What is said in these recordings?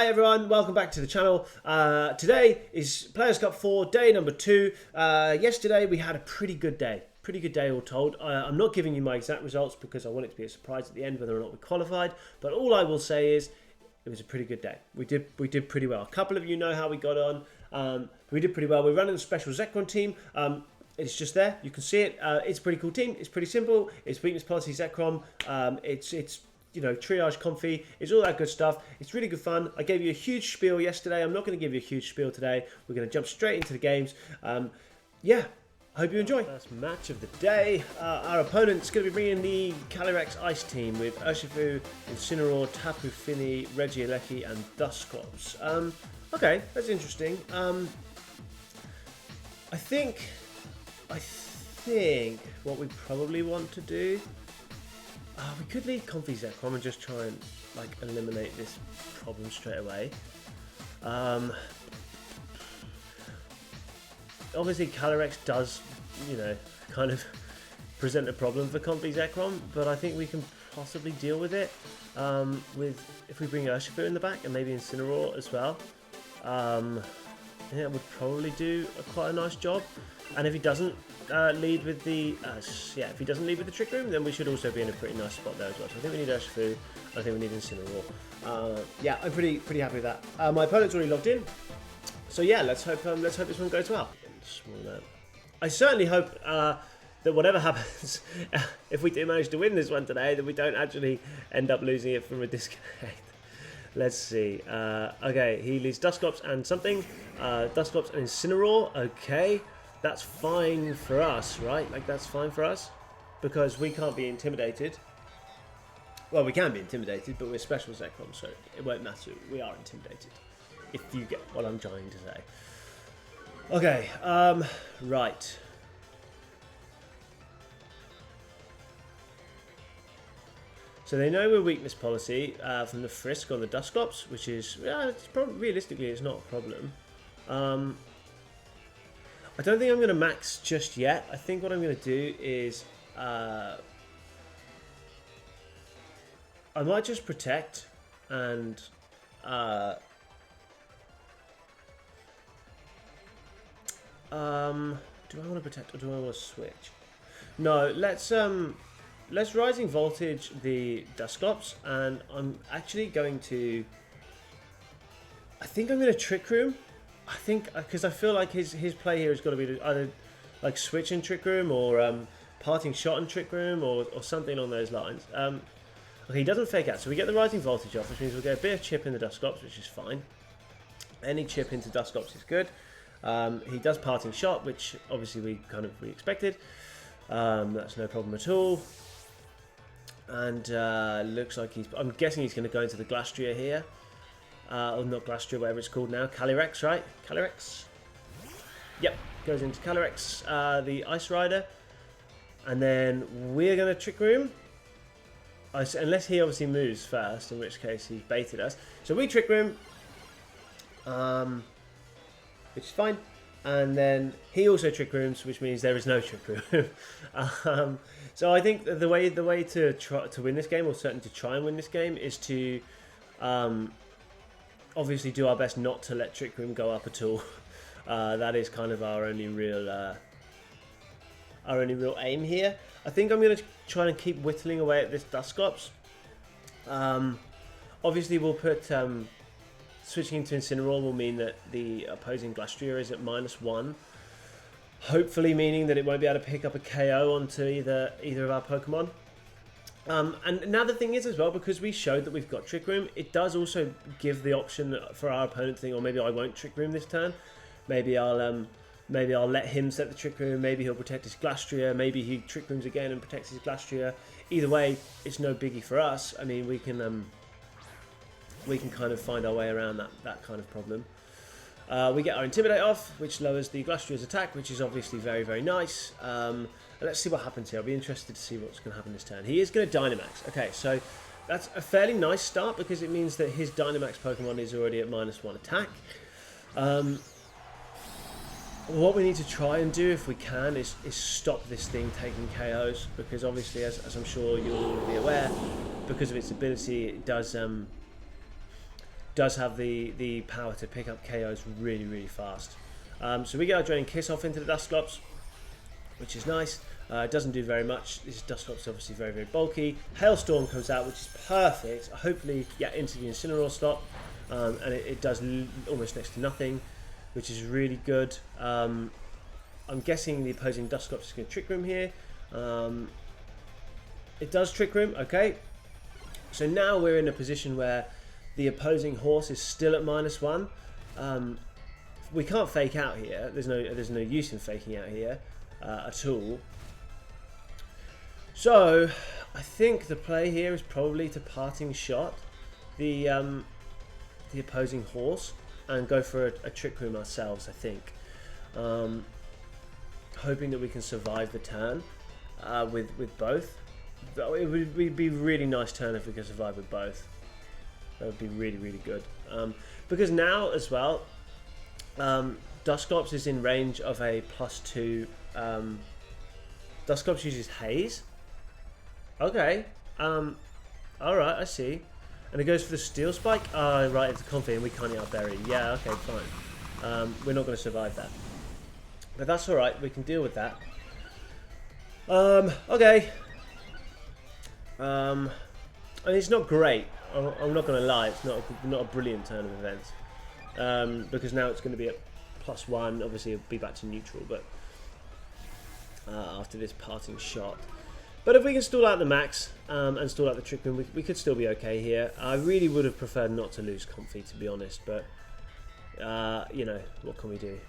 Hi everyone, welcome back to the channel. Today is Players Cup 4, day number 2. Yesterday we had a pretty good day all told. I'm not giving you my exact results because I want it to be a surprise at the end whether or not we qualified, but all I will say is it was a pretty good day. We did pretty well. A couple of you know how we got on. We did pretty well. We're running a special Zekrom team. It's just there, you can see it. It's a pretty cool team. It's pretty simple. It's weakness policy Zekrom. It's you know, triage comfy, it's all that good stuff. It's really good fun. I gave you a huge spiel yesterday. I'm not going to give you a huge spiel today. We're going to jump straight into the games. Yeah, I hope you enjoy. First match of the day. Our opponent's going to be bringing the Calyrex Ice team with Urshifu, Incineroar, Tapu Fini, Regieleki, and Dusclops. Okay, that's interesting. I think what we probably want to do. We could leave Comfy Zekrom and just try and like eliminate this problem straight away. Obviously Calyrex does, you know, kind of present a problem for Comfy Zekrom, but I think we can possibly deal with it if we bring Urshifu in the back and maybe Incineroar as well. Yeah, it would probably do quite a nice job. And if he doesn't lead with the if he doesn't lead with the Trick Room, then we should also be in a pretty nice spot there as well. So I think we need Urshifu. I think we need Incineroar. Yeah, I'm pretty happy with that. My opponent's already logged in, so yeah, let's hope this one goes well. I certainly hope that whatever happens, if we do manage to win this one today, that we don't actually end up losing it from a disconnect. Let's see. Okay, he leads Dusclops and something. Dusclops and Incineroar. Okay, that's fine for us, right? Like, that's fine for us because we can't be intimidated. Well, we can be intimidated, but we're special Zekrom, so it won't matter. We are intimidated, if you get what I'm trying to say. Okay, right. So they know we're weakness policy from the Frisk on the Dusclops, which is, it's probably, realistically, it's not a problem. I don't think I'm going to max just yet. I think what I'm going to do is I might just protect and do I want to protect or do I want to switch? No, let's Rising Voltage the Dusclops, and I'm actually going to. I think I'm going to Trick Room. I think because I feel like his play here has got to be either like switching Trick Room or parting shot and Trick Room or something along those lines. Okay, he doesn't fake out, so we get the Rising Voltage off, which means we'll get a bit of chip in the Dusclops, which is fine. Any chip into Dusclops is good. He does parting shot, which obviously we expected. That's no problem at all. And looks like I'm guessing he's going to go into the Glastria here. Or not Glastria, whatever it's called now. Calyrex, right? Calyrex? Yep, goes into Calyrex, the Ice Rider. And then we're going to Trick Room. Unless he obviously moves first, in which case he's baited us. So we Trick Room. Which is fine. And then he also Trick Rooms, which means there is no Trick Room. So I think the way to try to win this game, or certainly to try and win this game, is to obviously do our best not to let Trick Room go up at all. That is kind of our only real aim here. I think I'm going to try and keep whittling away at this Dusclops. Obviously, we'll put switching into Incineroar will mean that the opposing Glastria is at -1. Hopefully meaning that it won't be able to pick up a KO onto either of our Pokemon. And now the thing is as well, because we showed that we've got Trick Room, it does also give the option for our opponent to think, or maybe I won't Trick Room this turn. Maybe I'll let him set the Trick Room. Maybe he'll protect his Glastria. Maybe he Trick Rooms again and protects his Glastria. Either way, it's no biggie for us. I mean, we can kind of find our way around that kind of problem. We get our Intimidate off, which lowers the Glastria's attack, which is obviously very, very nice. And let's see what happens here. I'll be interested to see what's going to happen this turn. He is going to Dynamax. Okay, so that's a fairly nice start because it means that his Dynamax Pokemon is already at -1 attack. What we need to try and do, if we can, is stop this thing taking KOs, because obviously, as I'm sure you'll all be aware, because of its ability, it does does have the power to pick up KOs really, really fast. So we get our Draining Kiss off into the Dusclops, which is nice. It doesn't do very much. This Dusclops is obviously very, very bulky. Hailstorm comes out, which is perfect. Hopefully, yeah, into the Incineroar slot. And it does almost next to nothing, which is really good. I'm guessing the opposing Dusclops is going to Trick Room here. It does Trick Room, okay. So now we're in a position where the opposing horse is still at -1. We can't fake out here. There's no use in faking out here at all. So I think the play here is probably to parting shot the opposing horse and go for a Trick Room ourselves, I think. Hoping that we can survive the turn with both. It would be a really nice turn if we could survive with both. That would be really, really good. Because now as well, Dusclops is in range of a +2. Dusclops uses Haze. Okay. Alright, I see. And it goes for the Steel Spike? Oh, right, it's Comfy and we can't eat our berry. Yeah, okay, fine. We're not going to survive that. But that's alright, we can deal with that. Okay. I mean, it's not great. I'm not going to lie, it's not a brilliant turn of events. Because now it's going to be at +1. Obviously, it'll be back to neutral, but after this parting shot. But if we can stall out the max and stall out the Trick Room, we could still be okay here. I really would have preferred not to lose Comfy, to be honest, but you know, what can we do?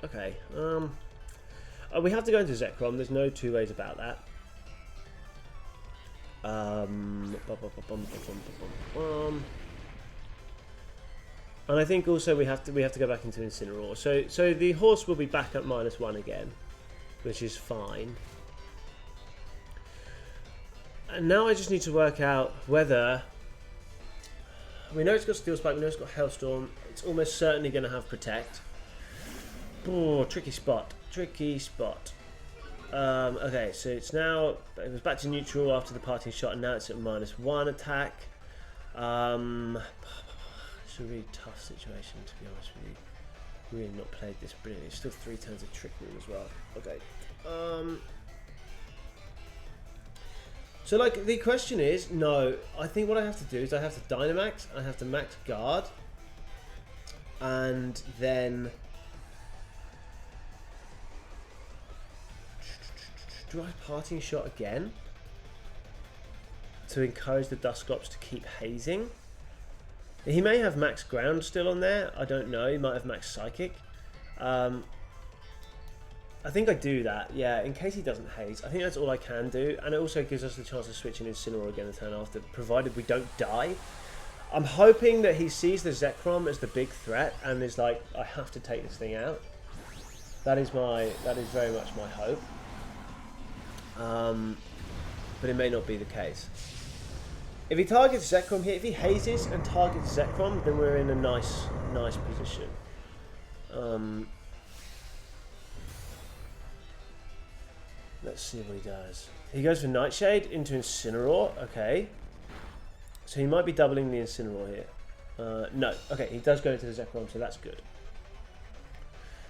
Okay. We have to go into Zekrom. There's no two ways about that. And I think also we have to go back into Incineroar. So the horse will be back at -1 again, which is fine. And now I just need to work out whether we know it's got Steel Spike, we know it's got Hailstorm. It's almost certainly going to have Protect. Oh, tricky spot. Tricky spot. Okay, so it's now, it was back to neutral after the parting shot, and now it's at -1 attack. It's a really tough situation, to be honest with you. Really not played this brilliantly. Still 3 turns of Trick Room as well. Okay. So, like, the question is, no, I think what I have to do is I have to Dynamax, I have to max guard, and then do I parting shot again to encourage the Dusclops to keep hazing? He may have max ground still on there, I don't know, he might have max psychic. I think I do that, yeah, in case he doesn't haze. I think that's all I can do, and it also gives us the chance to switch in Incineroar again the turn after, provided we don't die. I'm hoping that he sees the Zekrom as the big threat and is like, I have to take this thing out. That is very much my hope. But it may not be the case. If he targets Zekrom here, if he hazes and targets Zekrom, then we're in a nice position. Let's see what he does. He goes for Nightshade into Incineroar. Okay. So he might be doubling the Incineroar here. No. Okay, he does go into the Zekrom, so that's good.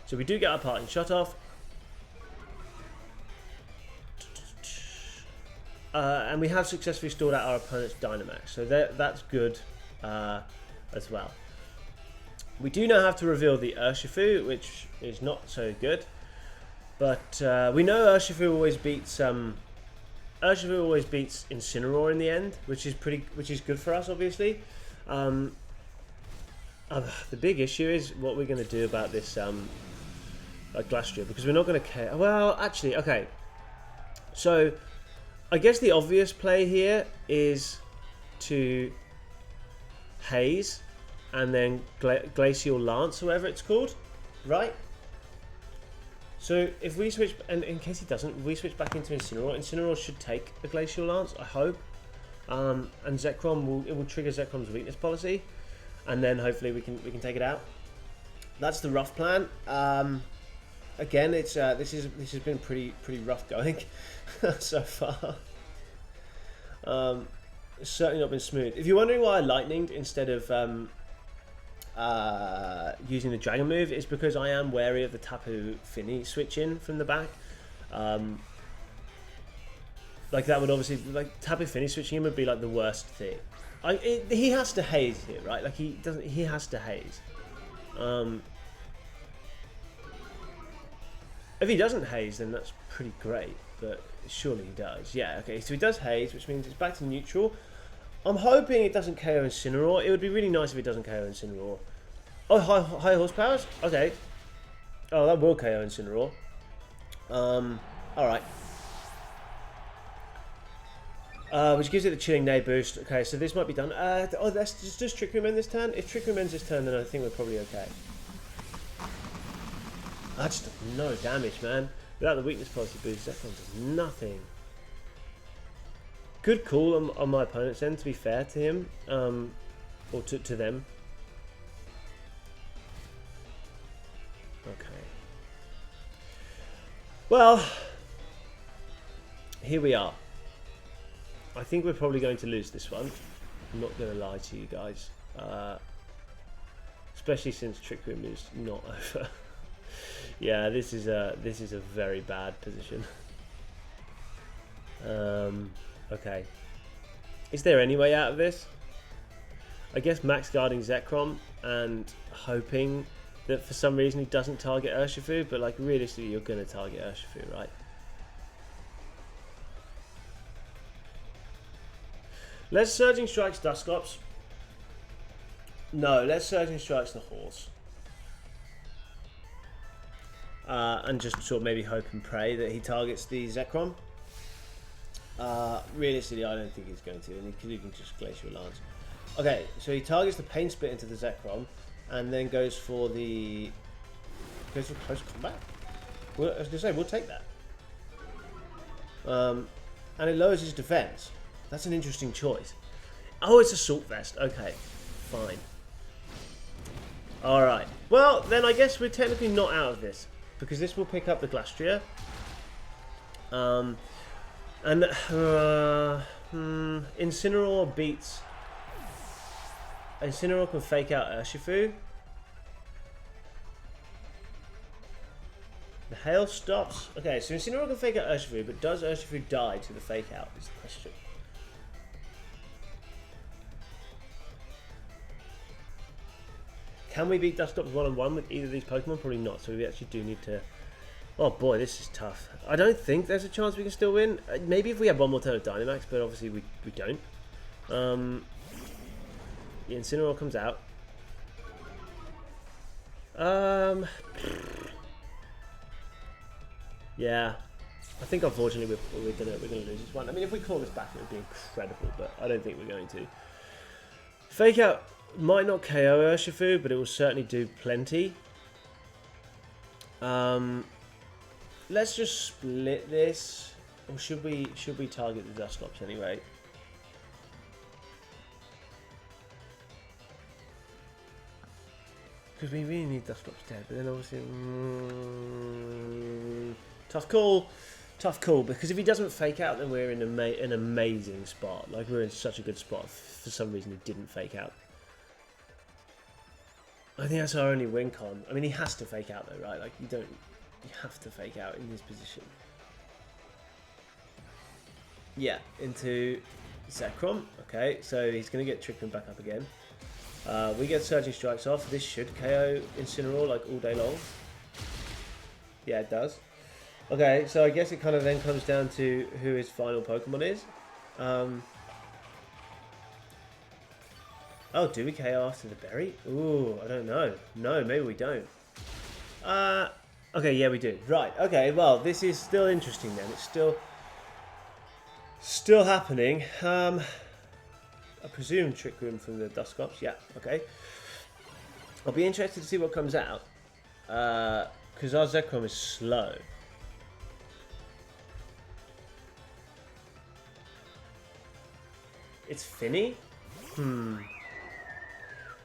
So we do get our parting shot off. And we have successfully stalled out our opponent's Dynamax. So that's good as well. We do now have to reveal the Urshifu, which is not so good. But we know Urshifu always beats Incineroar in the end, which is good for us, obviously. The big issue is what we're going to do about this Glastrier, because we're not going to care. Well, actually, okay. So I guess the obvious play here is to haze and then Glacial Lance, whatever it's called, right? So if we switch, and in case he doesn't, if we switch back into Incineroar, Incineroar should take a Glacial Lance, I hope. And Zekrom will trigger Zekrom's weakness policy, and then hopefully we can take it out. That's the rough plan. Again, it's this has been pretty rough going so far. certainly not been smooth. If you're wondering why I lightninged instead of using the dragon move, it's because I am wary of the Tapu Fini switch in from the back. Like that would obviously, like Tapu Fini switching in would be like the worst thing. He has to haze here, right? Like he doesn't. He has to haze. If he doesn't haze, then that's pretty great. But surely he does. Yeah. Okay. So he does haze, which means it's back to neutral. I'm hoping it doesn't KO Incineroar. It would be really nice if it doesn't KO Incineroar. Oh, high horsepowers? Okay. Oh, that will KO Incineroar. Alright. Which gives it the Chilling Neigh boost. Okay, so this might be done. Does Trick Room end this turn? If Trick Room ends this turn, then I think we're probably okay. I just no damage, man. Without the weakness policy boost, Zekrom does nothing. Good call on my opponent's end, to be fair to him. Or to them. Okay. Well, here we are. I think we're probably going to lose this one. I'm not going to lie to you guys. Especially since Trick Room is not over. Yeah, this is a very bad position. Okay. Is there any way out of this? I guess max guarding Zekrom and hoping that for some reason he doesn't target Urshifu, but like realistically you're going to target Urshifu, right? Let's Surging Strikes Dusclops. No, let's Surging Strikes the horse. And just sort of maybe hope and pray that he targets the Zekrom. Realistically, I don't think he's going to, and he could even just Glacial Lance. Okay, so he targets the Pain Split into the Zekrom, and then goes for close combat. Well, I was going to say, we'll take that. And it lowers his defense. That's an interesting choice. Oh, it's Assault Vest. Okay, fine. Alright. Well, then I guess we're technically not out of this, because this will pick up the Glastria. Incineroar beats... Incineroar can fake out Urshifu. The hail stops. Okay, so Incineroar can fake out Urshifu, but does Urshifu die to the fake out is the question. Can we beat Dusclops one-on-one with either of these Pokemon? Probably not, so we actually do need to... Oh boy, this is tough. I don't think there's a chance we can still win. Maybe if we have one more turn of Dynamax, but obviously we don't. The Incineroar comes out. Yeah. I think unfortunately we're gonna lose this one. I mean, if we call this back it would be incredible, but I don't think we're going to. Fake out might not KO Urshifu, but it will certainly do plenty. Let's just split this, or should we target the Dusclops anyway? Because we really need Dusclops dead, but then obviously tough call, because if he doesn't fake out, then we're in an amazing spot. Like, we're in such a good spot. For some reason he didn't fake out. I think that's our only win con. I mean, he has to fake out though, right? Like, you have to fake out in this position. Yeah, into Zekrom. Okay, so he's going to get Trick Room back up again. We get Surging Strikes off. This should KO Incineroar like all day long. Yeah, it does. Okay, so I guess it kind of then comes down to who his final Pokemon is. Oh, do we KO after the berry? Ooh, I don't know. No, maybe we don't. Okay, yeah, we do. Right, okay, well, this is still interesting then. It's still happening. I presume Trick Room from the Dusclops. Yeah, okay. I'll be interested to see what comes out. Because our Zekrom is slow. It's Finny?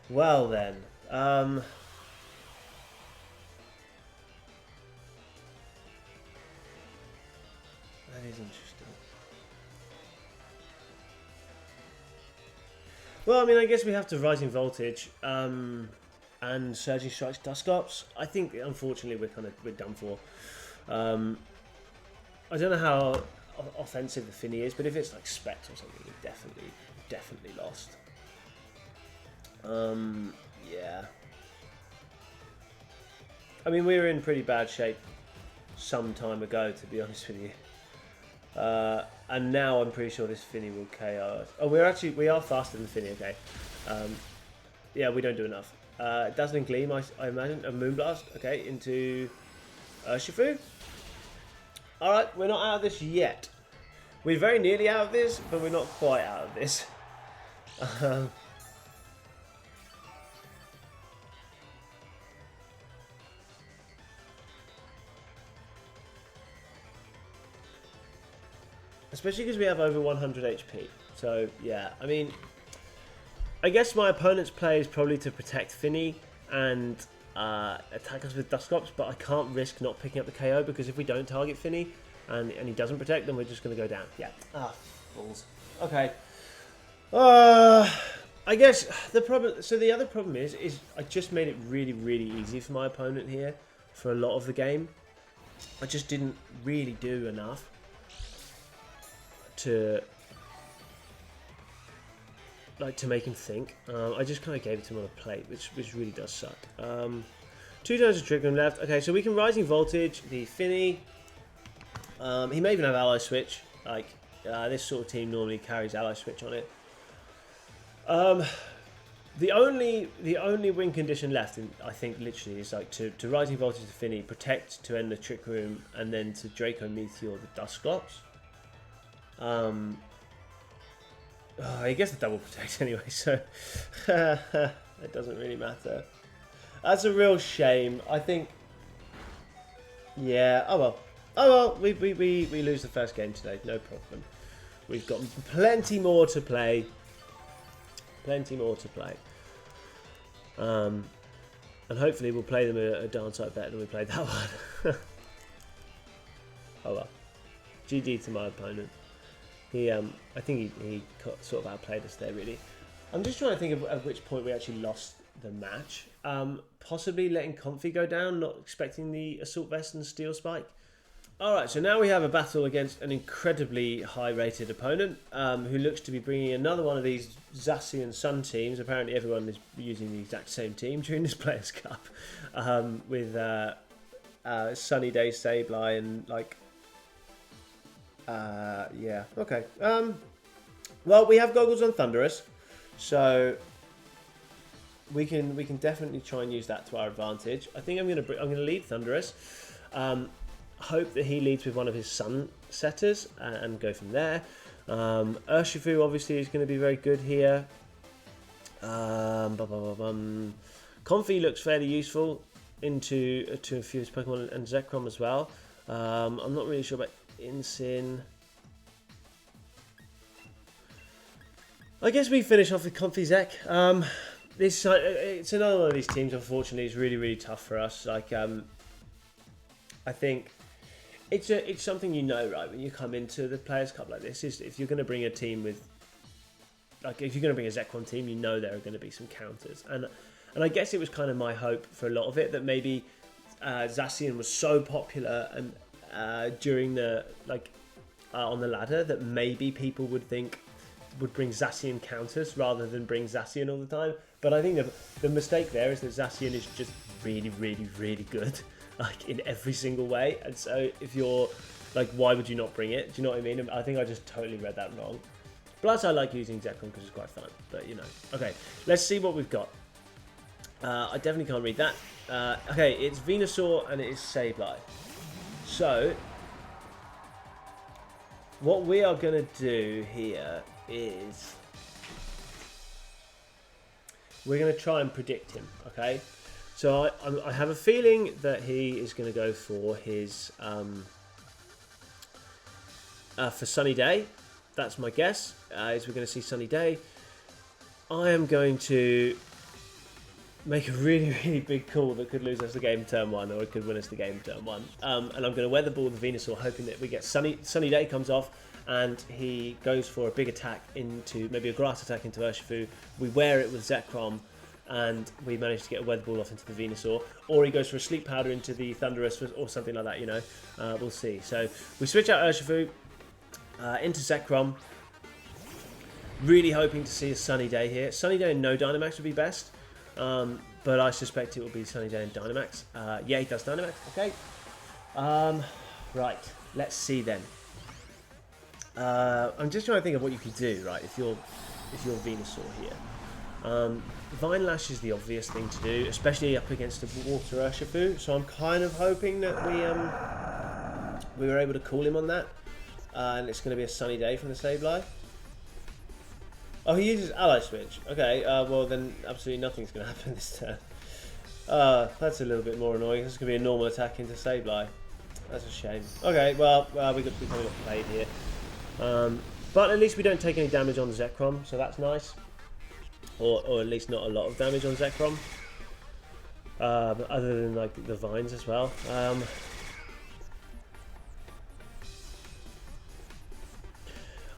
Well then. That is interesting. Well, I mean, I guess we have to Rising Voltage and Surging Strikes Dusclops. I think, unfortunately, we're done for. I don't know how offensive the Finny is, but if it's like Spect or something, we're definitely lost. Yeah. I mean, we were in pretty bad shape some time ago, to be honest with you. And now I'm pretty sure this Finny will KO us. Oh, we are faster than Finny, okay. Yeah, we don't do enough. Dazzling Gleam, I imagine. A Moonblast, okay, into Urshifu. Alright, we're not out of this yet. We're very nearly out of this, but we're not quite out of this. Especially because we have over 100 HP. So, yeah, I mean, I guess my opponent's play is probably to protect Finny and attack us with Dusclops, but I can't risk not picking up the KO because if we don't target Finny and he doesn't protect, then we're just going to go down. Yeah. Ah, balls. Okay. I guess the problem... So the other problem is I just made it really, really easy for my opponent here for a lot of the game. I just didn't really do enough to make him think. I just kind of gave it to him on a plate, which really does suck. 2 turns of Trick Room left. Okay, so we can Rising Voltage the Finny. He may even have Ally Switch. Like this sort of team normally carries Ally Switch on it. The only win condition left, I think, literally, is like to Rising Voltage the Finny, protect to end the Trick Room, and then to Draco Meteor the Dusclops. I guess the double protect anyway, so it doesn't really matter. That's a real shame. I think, yeah. Oh well. Oh well. We lose the first game today. No problem. We've got plenty more to play. Plenty more to play. And hopefully we'll play them a darn sight better than we played that one. Oh well. GG to my opponent. I think he sort of outplayed us there, really. I'm just trying to think of at which point we actually lost the match. Possibly letting Comfy go down, not expecting the Assault Vest and Steel Spike. Alright, so now we have a battle against an incredibly high-rated opponent who looks to be bringing another one of these Zacian Sun teams. Apparently everyone is using the exact same team during this Players' Cup with Sunny Day Sableye and, like... yeah, okay. Well, we have goggles on Thunderous, so we can definitely try and use that to our advantage. I think I'm gonna lead Thunderous. Hope that he leads with one of his Sun setters and go from there. Urshifu obviously is going to be very good here. Comfy looks fairly useful into a few of his Pokemon and Zekrom as well. I'm not really sure about Incin. I guess we finish off with Comfy Zek. It's another one of these teams. Unfortunately, it's really tough for us. Like I think it's something right when you come into the Players' Cup like this. Is if you're going to bring a team with, like, if you're going to bring a Zekrom team, you know there are going to be some counters, and I guess it was kind of my hope for a lot of it that maybe Zacian was so popular and during the on the ladder that maybe people would bring Zacian counters rather than bring Zacian all the time. But I think the mistake there is that Zacian is just really good, like in every single way. And so if you're like, why would you not bring it? Do you know what I mean? I think I just totally read that wrong. Plus, I like using Zekrom because it's quite fun. But you know, okay, let's see what we've got. I definitely can't read that. Okay, it's Venusaur and it is Sableye. So, what we are going to do here is we're going to try and predict him, okay? So I have a feeling that he is going to go for his for Sunny Day. That's my guess. Is we're going to see Sunny Day. I am going to make a really big call that could lose us the game turn 1, or it could win us the game turn 1. And I'm going to weather ball the Venusaur, hoping that we get Sunny Day comes off, and he goes for a big attack into, maybe a grass attack into Urshifu. We wear it with Zekrom, and we manage to get a Weather Ball off into the Venusaur. Or he goes for a Sleep Powder into the Thundurus or something like that, you know. We'll see. So we switch out Urshifu into Zekrom. Really hoping to see a Sunny Day here. Sunny Day and no Dynamax would be best. But I suspect it will be Sunny Day and Dynamax. Yeah, he does Dynamax. Okay. Right. Let's see then. I'm just trying to think of what you can do, right? If you're Venusaur here. Vine Lash is the obvious thing to do, especially up against a Water Urshifu. So I'm kind of hoping that we were able to call him on that, and it's going to be a Sunny Day from the Sableye. Oh, he uses Ally Switch. Okay, well then absolutely nothing's going to happen this turn. That's a little bit more annoying. This is going to be a normal attack into Sableye. That's a shame. Okay, well, we kind of got played here. But at least we don't take any damage on the Zekrom, so that's nice. Or at least not a lot of damage on Zekrom. Other than like the vines as well.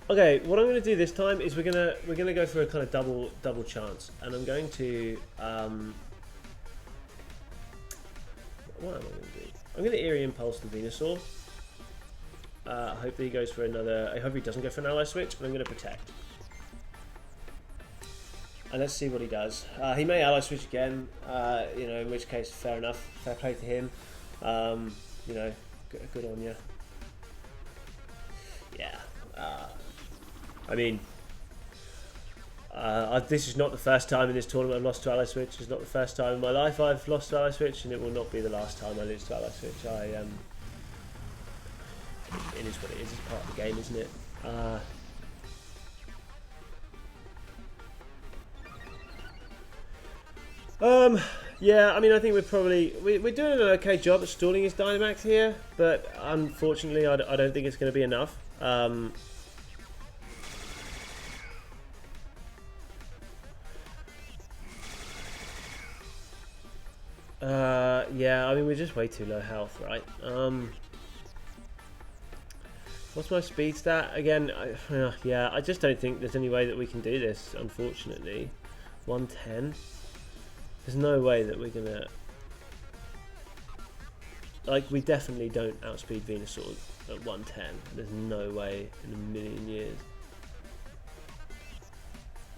Okay, what I'm going to do this time is we're gonna go for a kind of double chance, and I'm going to what am I going to do? I'm going to Eerie Impulse the Venusaur. I hope that he goes for another. I hope he doesn't go for an Ally Switch, but I'm going to Protect. And let's see what he does. He may Ally Switch again, you know, in which case, fair enough. Fair play to him. You know, good on you. Yeah. I mean, this is not the first time in this tournament I've lost to Ally Switch. It's not the first time in my life I've lost to Ally Switch, and it will not be the last time I lose to Ally Switch. It is what it is. It's part of the game, isn't it? Yeah, I mean, I think we're doing an okay job at stalling his Dynamax here, but unfortunately, I don't think it's going to be enough. Yeah, I mean, we're just way too low health, right? What's my speed stat? Again, yeah, I just don't think there's any way that we can do this, unfortunately. 110. There's no way that we're gonna... Like, we definitely don't outspeed Venusaur at 110. There's no way in a million years.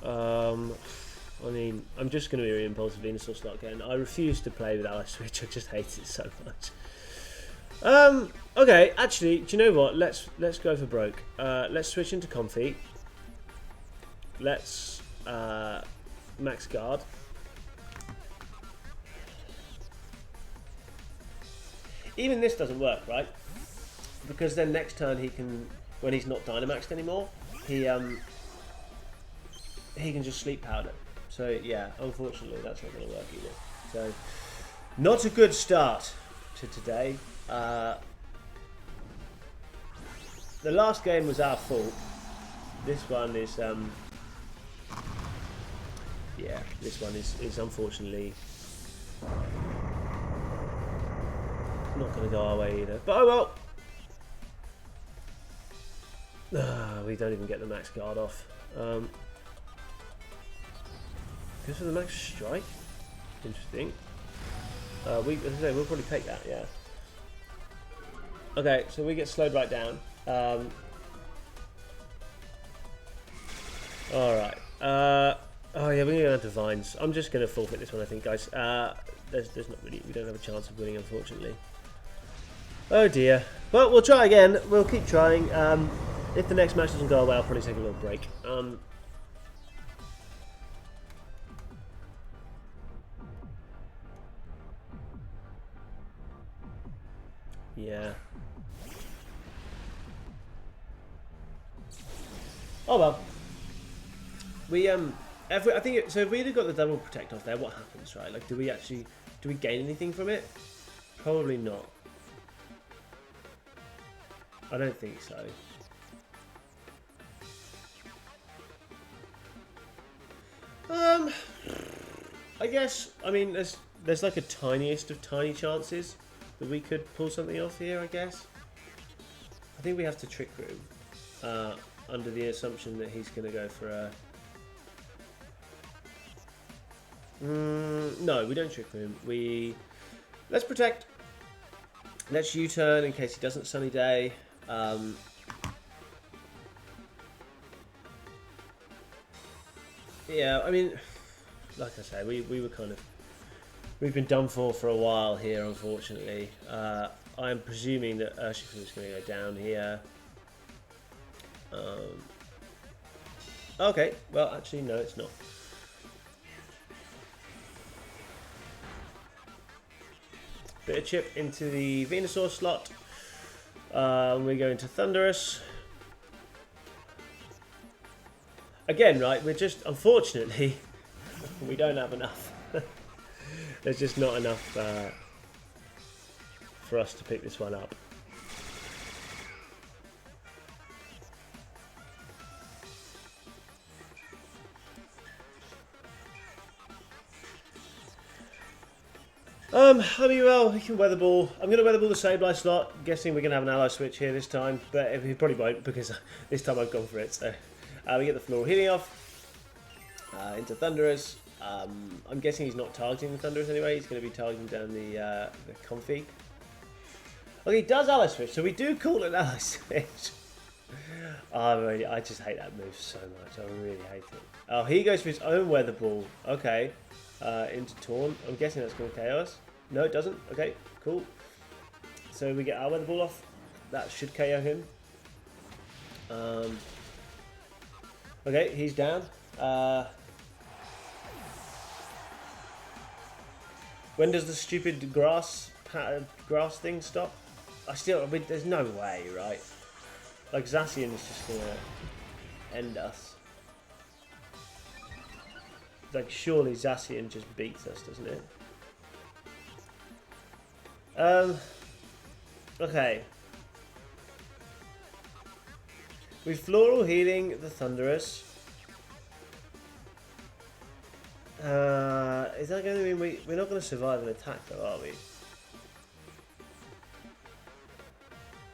I mean, I'm just going to be Impulse Venusaur start again. I refuse to play with Ally Switch. I just hate it so much. Okay, actually, do you know what? Let's go for broke. Let's switch into Comfy. Let's Max Guard. Even this doesn't work, right? Because then next turn he can, when he's not Dynamaxed anymore, he can just Sleep Powder. So yeah, unfortunately that's not going to work either. So not a good start to today. The last game was our fault. This one is yeah, this one is unfortunately not going to go our way either. But oh well. We don't even get the Max Guard off. Goes for the Max Strike. Interesting. As I say, we'll probably take that, yeah. Okay, so we get slowed right down. Alright. Oh yeah, we're going to go to Vines. I'm just going to forfeit this one, I think, guys. There's not really, we don't have a chance of winning, unfortunately. Oh dear. Well, we'll try again. We'll keep trying. If the next match doesn't go well, I'll probably take a little break. Yeah. Oh well. We I think so. If we had got the double protect off there, what happens, right? Like, do we gain anything from it? Probably not. I don't think so. I guess, I mean, there's like a tiniest of tiny chances that we could pull something off here, I guess. I think we have to Trick Room. under the assumption that he's going to go for a... no, we don't trick for him. Let's protect. Let's U-turn in case he doesn't sunny day. Yeah, I mean, like I say, we were kind of... We've been done for a while here, unfortunately. I'm presuming that Urshifu is going to go down here. Okay, well, actually, no, it's not. Bit of chip into the Venusaur slot. We go into Thunderous. Again, right, we're just, unfortunately, we don't have enough. There's just not enough for us to pick this one up. I mean, well, we can Weather Ball. I'm going to Weather Ball the Sableye slot. Guessing we're going to have an ally switch here this time, but we probably won't because this time I've gone for it. So we get the Floral Healing off into Thunderous. I'm guessing he's not targeting the Thunderous anyway. He's going to be targeting down the Comfy. Okay, he does ally switch, so we do call it an ally switch. I just hate that move so much. I really hate it. Oh, he goes for his own Weather Ball. Okay. Into Torn. I'm guessing that's going to KO us. No, it doesn't. Okay, cool. So we get our Weather Ball off. That should KO him. Okay, he's down. When does the stupid grass thing stop? There's no way, right? Like, Zacian is just going to end us. Like, surely Zacian just beats us, doesn't it? Okay. We're Floral Healing the Thunderous. Is that going to mean we're not going to survive an attack though, are we?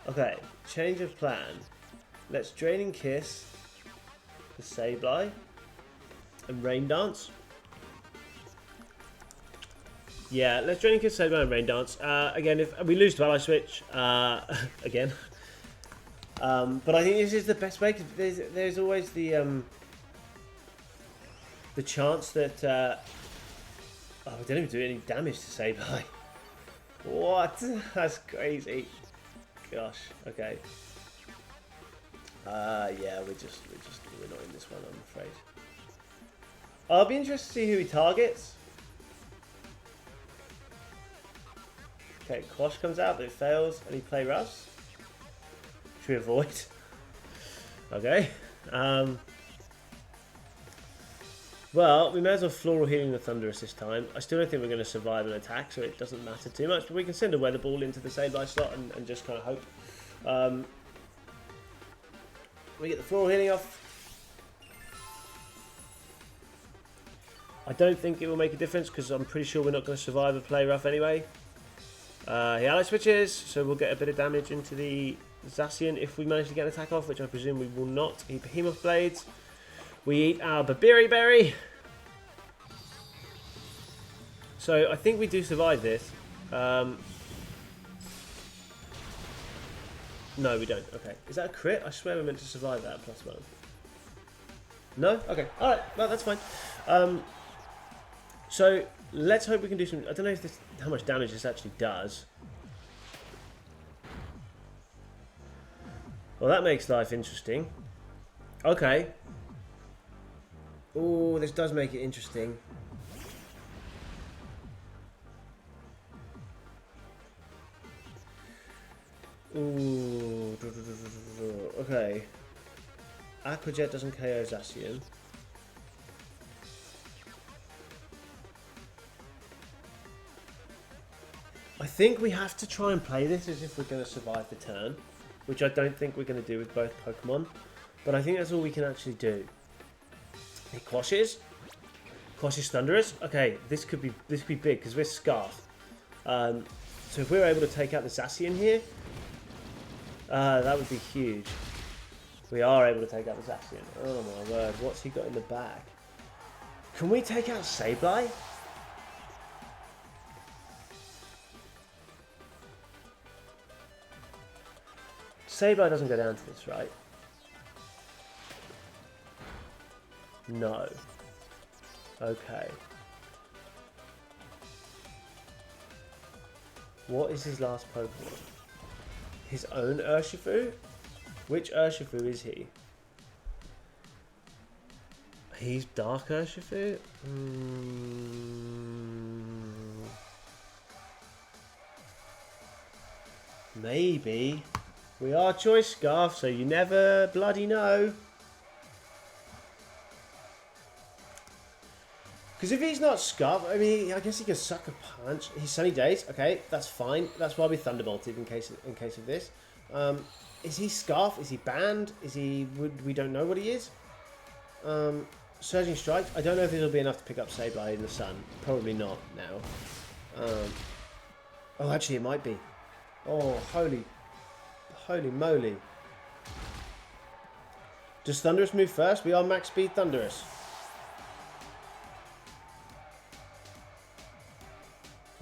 Okay, change of plan. Let's Draining Kiss the Sableye and Rain Dance. Yeah, let's Draining Kiss, Sableye and Rain Dance. Again, if we lose to ally switch, again. But I think this is the best way because there's always the chance that we don't even do any damage to Sableye. What? That's crazy. Gosh. Okay. Yeah, we're not in this one, I'm afraid. I'll be interested to see who he targets. Okay, Quash comes out, but it fails, and he play Russ. Should we avoid? Okay. Well, we may as well Floral Healing the Thunderous this time. I still don't think we're going to survive an attack, so it doesn't matter too much. But we can send a Weather Ball into the Sableye slot and just kind of hope. We get the Floral Healing off. I don't think it will make a difference because I'm pretty sure we're not going to survive a play rough anyway. He ally switches, so we'll get a bit of damage into the Zacian if we manage to get an attack off, which I presume we will not. He Behemoth Blades. We eat our Babiri Berry. So I think we do survive this. No, we don't. Okay. Is that a crit? I swear we're meant to survive that +1. No? Okay. Alright. Well, that's fine. So let's hope we can do some... I don't know if how much damage this actually does. Well, that makes life interesting. Okay. Oh, this does make it interesting. Ooh. Okay. Aqua Jet doesn't KO Zacian. I think we have to try and play this as if we're going to survive the turn, which I don't think we're going to do with both Pokemon. But I think that's all we can actually do. He Quashes. Quashes Thunderous. Okay, this could be big because we're Scarf. So if we're able to take out the Zacian here, that would be huge. We are able to take out the Zacian. Oh my word, what's he got in the bag? Can we take out Sableye? Sableye doesn't go down to this, right? No. Okay. What is his last Pokemon? His own Urshifu? Which Urshifu is he? He's Dark Urshifu? Maybe. We are Choice Scarf, so you never bloody know. Because if he's not Scarf, I mean, I guess he can Sucker Punch. He's Sunny Days. Okay, that's fine. That's why we Thunderbolted in case of this. Is he Scarf? Is he banned? Is he? We don't know what he is. Surging Strike. I don't know if it'll be enough to pick up Sableye in the sun. Probably not now. Oh, actually, it might be. Oh, holy moly! Does Thundurus move first? We are max speed Thundurus.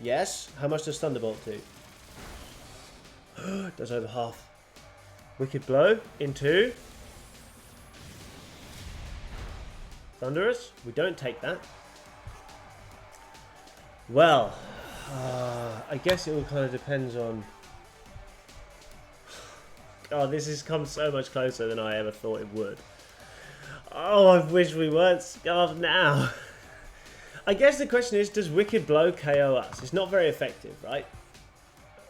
Yes. How much does Thunderbolt do? It does over half. Wicked Blow into Thundurus. We don't take that. Well, I guess it all kind of depends on... Oh, this has come so much closer than I ever thought it would. Oh, I wish we weren't Scarf now. I guess the question is, does Wicked Blow KO us? It's not very effective, right?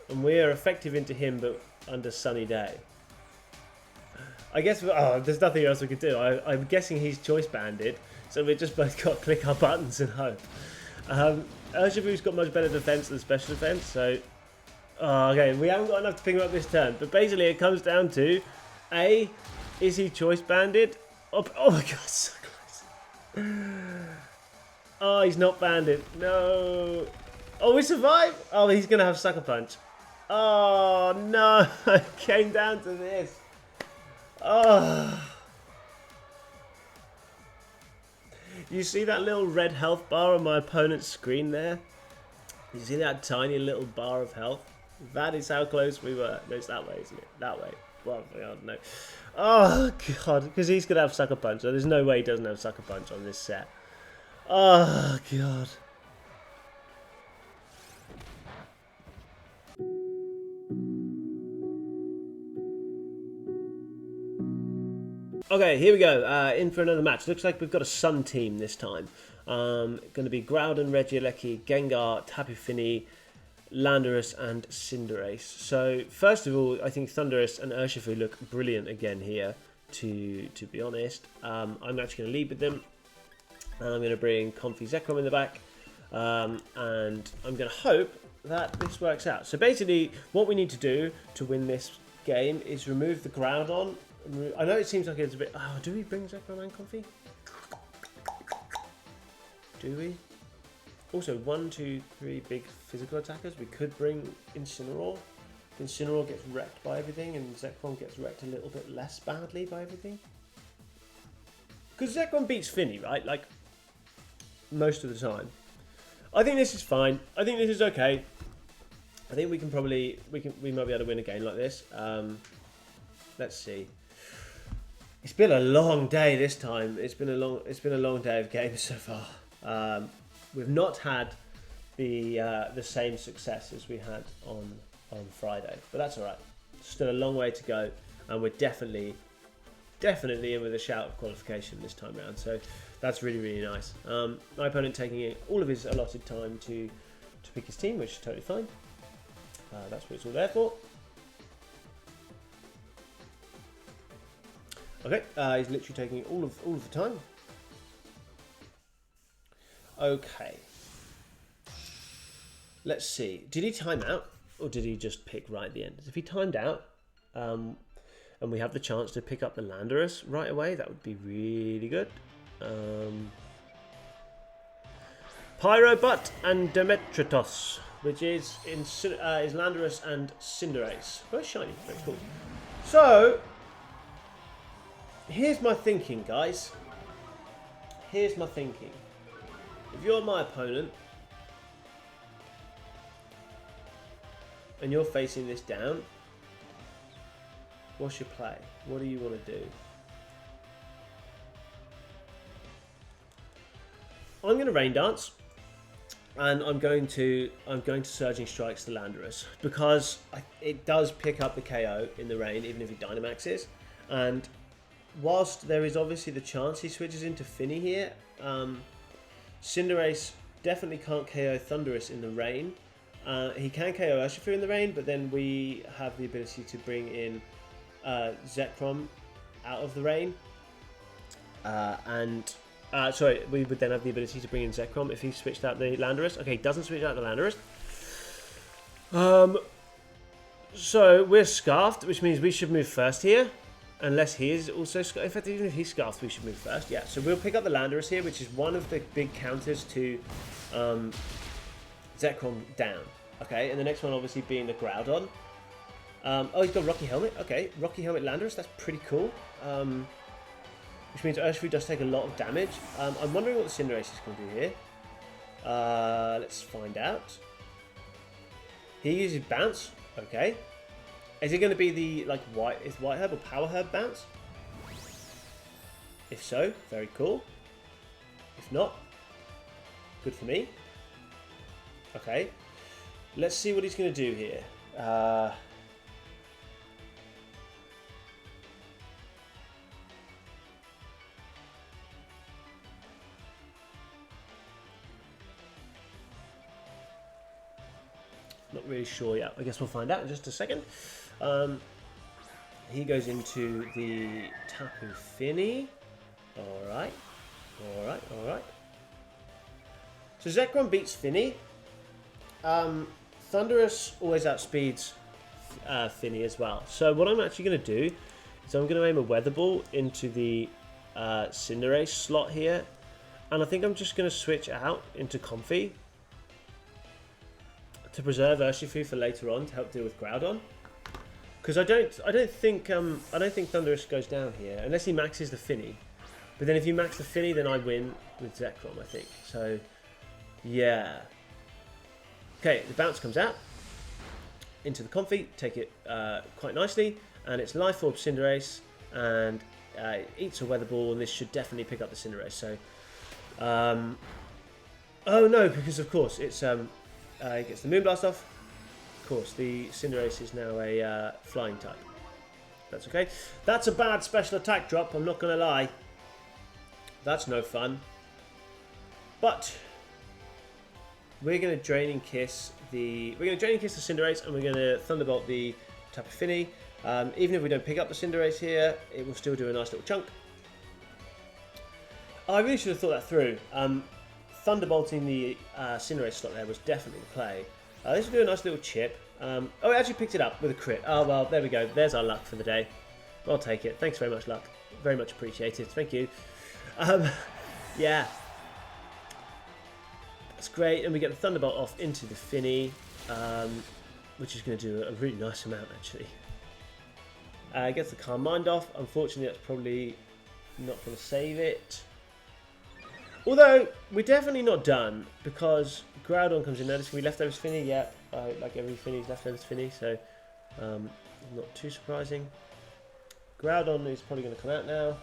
And we are effective into him, but under Sunny Day. I guess, oh, there's nothing else we could do. I'm guessing he's choice banded, so we've just both got to click our buttons and hope. Urshifu's got much better defense than special defense, so... Oh, okay, we haven't got enough to pick him up this turn, but basically it comes down to, A, is he choice banded? Oh my god, so close. Oh, he's not banded. No. Oh, we survived? Oh, he's going to have Sucker Punch. Oh, no. It came down to this. Oh. You see that little red health bar on my opponent's screen there? You see that tiny little bar of health? That is how close we were. No, it's that way, isn't it? That way. Well, I don't know. Oh, God. Because he's going to have Sucker Punch. So there's no way he doesn't have Sucker Punch on this set. Oh, God. Okay, here we go. In for another match. Looks like we've got a Sun team this time. Going to be Groudon, Regieleki, Gengar, Tapu Fini, Landorus and Cinderace. So first of all, I think Thundurus and Urshifu look brilliant again here, to be honest. I'm actually going to lead with them. And I'm going to bring Comfy Zekrom in the back. And I'm going to hope that this works out. So basically, what we need to do to win this game is remove the Groudon. I know it seems like it's a bit... Oh, do we bring Zekrom and Comfy? Do we? Also, 1, 2, 3 big physical attackers. We could bring Incineroar. Incineroar gets wrecked by everything, and Zekrom gets wrecked a little bit less badly by everything. Because Zekrom beats Fini, right? Like, most of the time. I think this is fine. I think this is okay. I think we can probably... We might be able to win a game like this. Let's see. It's been a long day this time. It's been a long day of games so far. We've not had the same success as we had on Friday, but that's all right. Still a long way to go, and we're definitely in with a shout of qualification this time around. So that's really nice. My opponent taking all of his allotted time to pick his team, which is totally fine. That's what it's all there for. Okay, he's literally taking all of the time. Okay. Let's see. Did he time out, or did he just pick right at the end? If he timed out, and we have the chance to pick up the Landorus right away, that would be really good. Pyrobutt and Demetritos, which is Landorus and Cinderace. Very shiny, very cool. So, here's my thinking, guys. Here's my thinking. If you're my opponent and you're facing this down, what's your play? What do you want to do? I'm going to Rain Dance, and I'm going to Surging Strikes the Landorus because it does pick up the KO in the rain, even if he Dynamaxes. And whilst there is obviously the chance he switches into Finny here, Cinderace definitely can't KO Thundurus in the rain. He can KO Urshifu in the rain, but then we have the ability to bring in Zekrom out of the rain, sorry, we would then have the ability to bring in Zekrom if he switched out the Landorus. Okay, he doesn't switch out the Landorus. So we're Scarfed, which means we should move first here. Unless he is also Scarfed. In fact, even if he's Scarfed, we should move first. Yeah, so we'll pick up the Landorus here, which is one of the big counters to Zekrom down. Okay, and the next one obviously being the Groudon. Oh, he's got Rocky Helmet. Okay, Rocky Helmet Landorus, that's pretty cool. Which means Urshifu does take a lot of damage. I'm wondering what the Cinderace is going to do here. Let's find out. He uses Bounce. Okay. Is it going to be the White Herb or Power Herb Bounce? If so, very cool. If not, good for me. Okay. Let's see what he's going to do here. Not really sure yet. I guess we'll find out in just a second. He goes into the Tapu Fini. Alright. Alright, alright. So Zekrom beats Fini. Thundurus always outspeeds Fini as well. So what I'm actually going to do is I'm going to aim a Weather Ball into the Cinderace slot here. And I think I'm just going to switch out into Comfey to preserve Urshifu for later on to help deal with Groudon, because I don't think Thundurus goes down here unless he maxes the Finny. But then if you max the Finny, then I win with Zekrom, I think. So yeah. Okay, the bounce comes out into the Comfey, take it quite nicely, and it's Life Orb Cinderace, and it eats a Weather Ball, and this should definitely pick up the Cinderace. So, oh no, because of course it's it gets the Moonblast off. Of course, the Cinderace is now a flying type. That's okay. That's a bad special attack drop, I'm not going to lie. That's no fun. But we're going to Draining Kiss the Cinderace, and we're going to Thunderbolt the Tapu Fini. Even if we don't pick up the Cinderace here, it will still do a nice little chunk. I really should have thought that through. Thunderbolting the Cinderace slot there was definitely the play. This will do a nice little chip. Oh, it actually picked it up with a crit. Oh, well, there we go. There's our luck for the day. I'll take it. Thanks very much, luck. Very much appreciated. Thank you. Yeah. That's great. And we get the Thunderbolt off into the Finny, which is going to do a really nice amount, actually. Gets the Calm Mind off. Unfortunately, that's probably not going to save it. Although, we're definitely not done, because Groudon comes in now. This is going to be Leftovers Finny, yeah. Like every Finny's Leftovers Finny, so not too surprising. Groudon is probably going to come out now.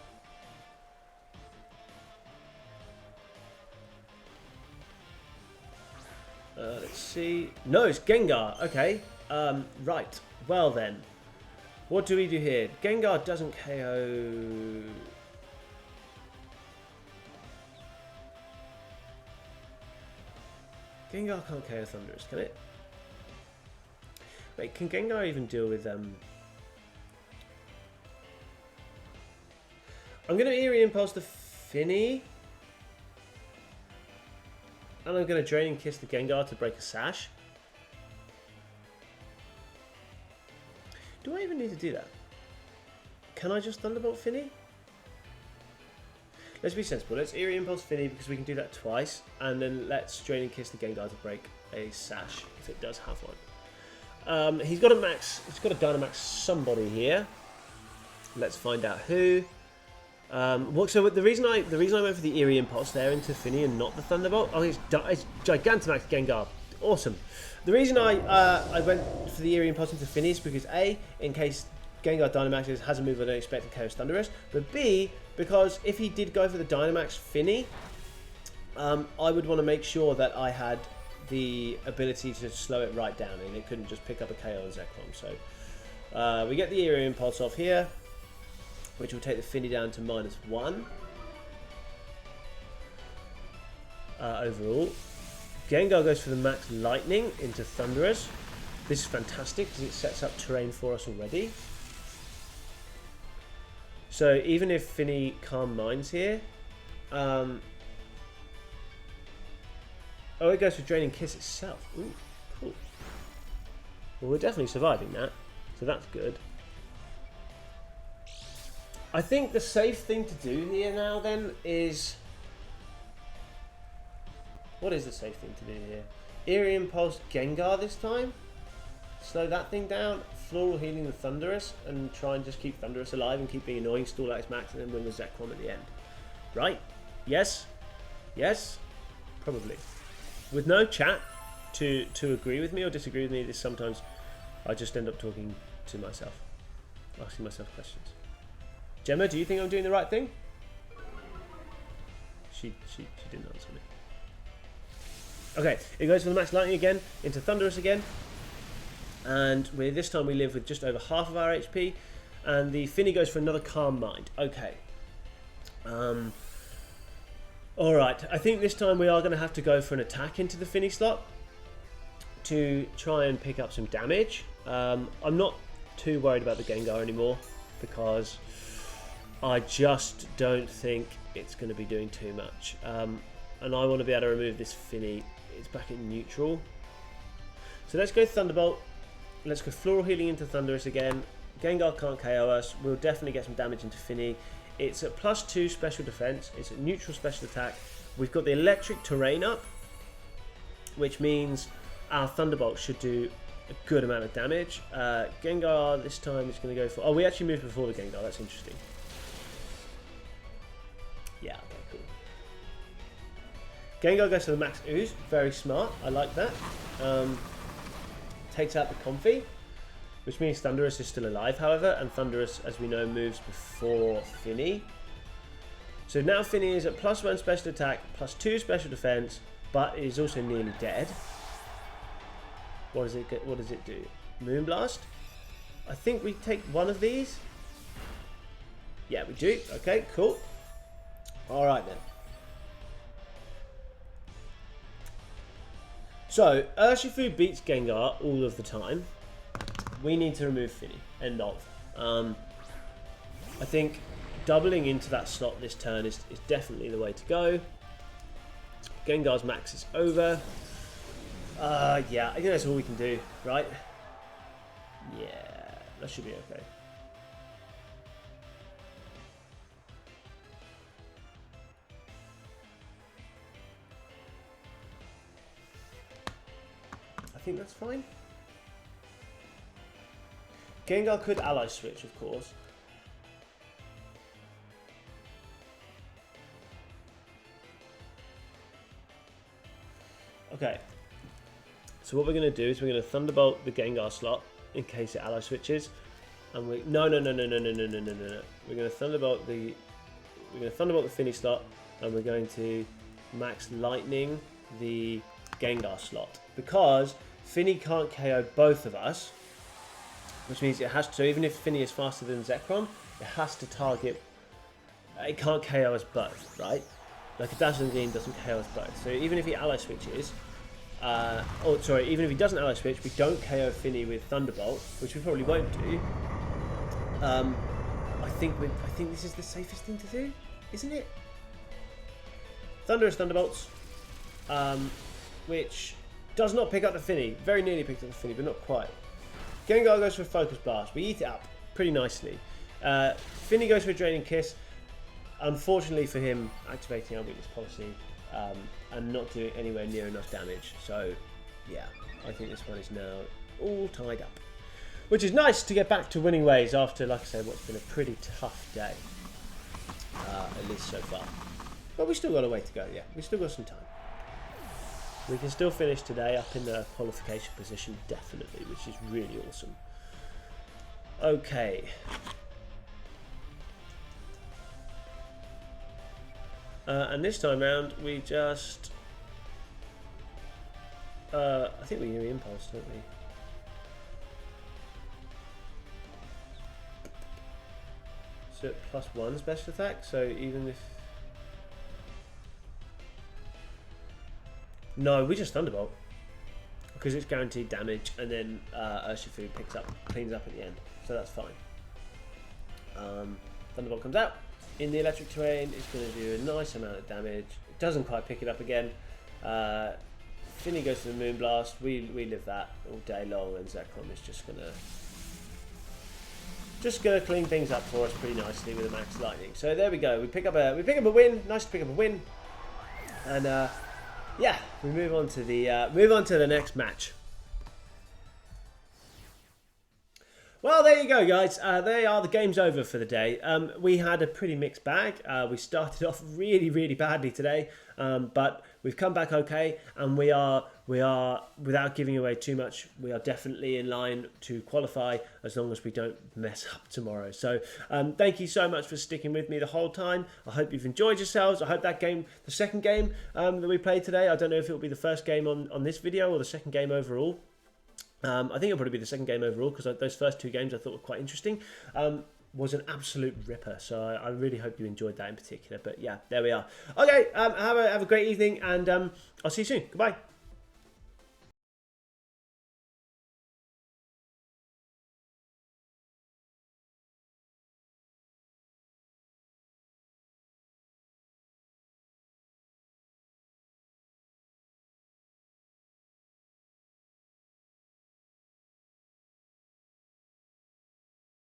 Let's see. No, it's Gengar. Okay. Right. Well then. What do we do here? Gengar doesn't KO... Gengar can't KO Thundurus, can it? Wait, can Gengar even deal with I'm going to Eerie Impulse the Finny. And I'm going to Draining Kiss the Gengar to break a Sash. Do I even need to do that? Can I just Thunderbolt Finny? Let's be sensible. Let's Eerie Impulse Finny because we can do that twice. And then let's Draining Kiss the Gengar to break a Sash if it does have one. He's got a Dynamax somebody here. Let's find out who. So the reason I went for the Eerie Impulse there into Finny and not the Thunderbolt, it's Gigantamax Gengar, awesome. The reason I went for the Eerie Impulse into Finny is because A, in case Gengar Dynamaxes has a move I don't expect to KO Thunderous, but B, because if he did go for the Dynamax Finny, I would want to make sure that I had the ability to slow it right down and it couldn't just pick up a KO on Zekrom. So we get the Eerie Impulse off here, which will take the Finny down to -1 overall. Gengar goes for the Max Lightning into Thunderous. This is fantastic because it sets up terrain for us already. So even if Finny Calm Minds here, oh, it goes for Draining Kiss itself. Ooh, cool. Well, we're definitely surviving that, so that's good. I think the safe thing to do here now then is... What is the safe thing to do here? Eerie Impulse Gengar this time. Slow that thing down. Floral Healing the Thunderous and try and just keep Thunderous alive and keep being annoying, stall out its max and then win with Zekrom at the end. Right? Yes? Yes? Probably. With no chat to agree with me or disagree with me, this sometimes I just end up talking to myself. Asking myself questions. Gemma, do you think I'm doing the right thing? She didn't answer me. Okay, it goes for the Max Lightning again, into Thunderous again. And this time we live with just over half of our HP. And the Finny goes for another Calm Mind. Okay. Alright, I think this time we are going to have to go for an attack into the Finny slot to try and pick up some damage. I'm not too worried about the Gengar anymore because I just don't think it's going to be doing too much. And I want to be able to remove this Finny. It's back in neutral. So let's go Thunderbolt. Let's go Floral Healing into Thunderous again. Gengar can't KO us. We'll definitely get some damage into Finny. It's at +2 special defense. It's a neutral special attack. We've got the electric terrain up, which means our Thunderbolt should do a good amount of damage. Gengar this time is going to go for... Oh, we actually moved before the Gengar. That's interesting. Yeah, okay, cool. Gengar goes to the Max Ooze. Very smart. I like that. Takes out the Comfy, which means Thunderous is still alive, however, and Thunderous, as we know, moves before Finny. So now Finny is at +1 special attack, +2 special defense, but it is also nearly dead. What does it get? What does it do? Moonblast? I think we take one of these. Yeah, we do. Okay, cool. All right then. So, Urshifu beats Gengar all of the time. We need to remove Finny. End of. I think doubling into that slot this turn is definitely the way to go. Gengar's max is over. Yeah, I think that's all we can do, right? Yeah, that should be okay. I think that's fine. Gengar could ally switch, of course. Okay. So what we're going to do is we're going to Thunderbolt the Gengar slot in case it ally switches, and we no. We're going to Thunderbolt the Finny slot, and we're going to Max Lightning the Gengar slot because Finny can't KO both of us, which means it has to. So even if Finny is faster than Zekrom, it has to target. It can't KO us both, right? Like a Dazzling Gleam doesn't KO us both. So even if he ally switches, even if he doesn't ally switch, we don't KO Finny with Thunderbolt, which we probably won't do. I think this is the safest thing to do, isn't it? Thunderous Thunderbolts, which does not pick up the Finny. Very nearly picked up the Finny, but not quite. Gengar goes for a Focus Blast. We eat it up pretty nicely. Finny goes for a Draining Kiss. Unfortunately for him, activating our weakness policy and not doing anywhere near enough damage. So, yeah, I think this one is now all tied up. Which is nice to get back to winning ways after, like I said, what's been a pretty tough day. at least so far. But we still got a way to go. Yeah, we still got some time. We can still finish today up in the qualification position, definitely, which is really awesome. Okay. And this time round, we just... I think we use impulse, don't we? So +1 special attack, so even if... No, we just Thunderbolt. Because it's guaranteed damage, and then Urshifu cleans up at the end. So that's fine. Thunderbolt comes out. In the electric terrain, it's going to do a nice amount of damage. It doesn't quite pick it up again. Finny goes to the Moonblast. We live that all day long, and Zekrom is just gonna clean things up for us pretty nicely with a Max Lightning. So there we go. We pick up a win. Nice to pick up a win. And yeah, we move on to the next match. Well, there you go, guys. The game's over for the day. We had a pretty mixed bag. We started off really, really badly today, but we've come back okay, and we are without giving away too much. We are definitely in line to qualify as long as we don't mess up tomorrow. So, thank you so much for sticking with me the whole time. I hope you've enjoyed yourselves. I hope that game, the second game that we played today. I don't know if it'll be the first game on this video or the second game overall. I think it'll probably be the second game overall because those first two games I thought were quite interesting. Was an absolute ripper, so I really hope you enjoyed that in particular. But yeah, there we are. Okay, have a great evening, and I'll see you soon. Goodbye.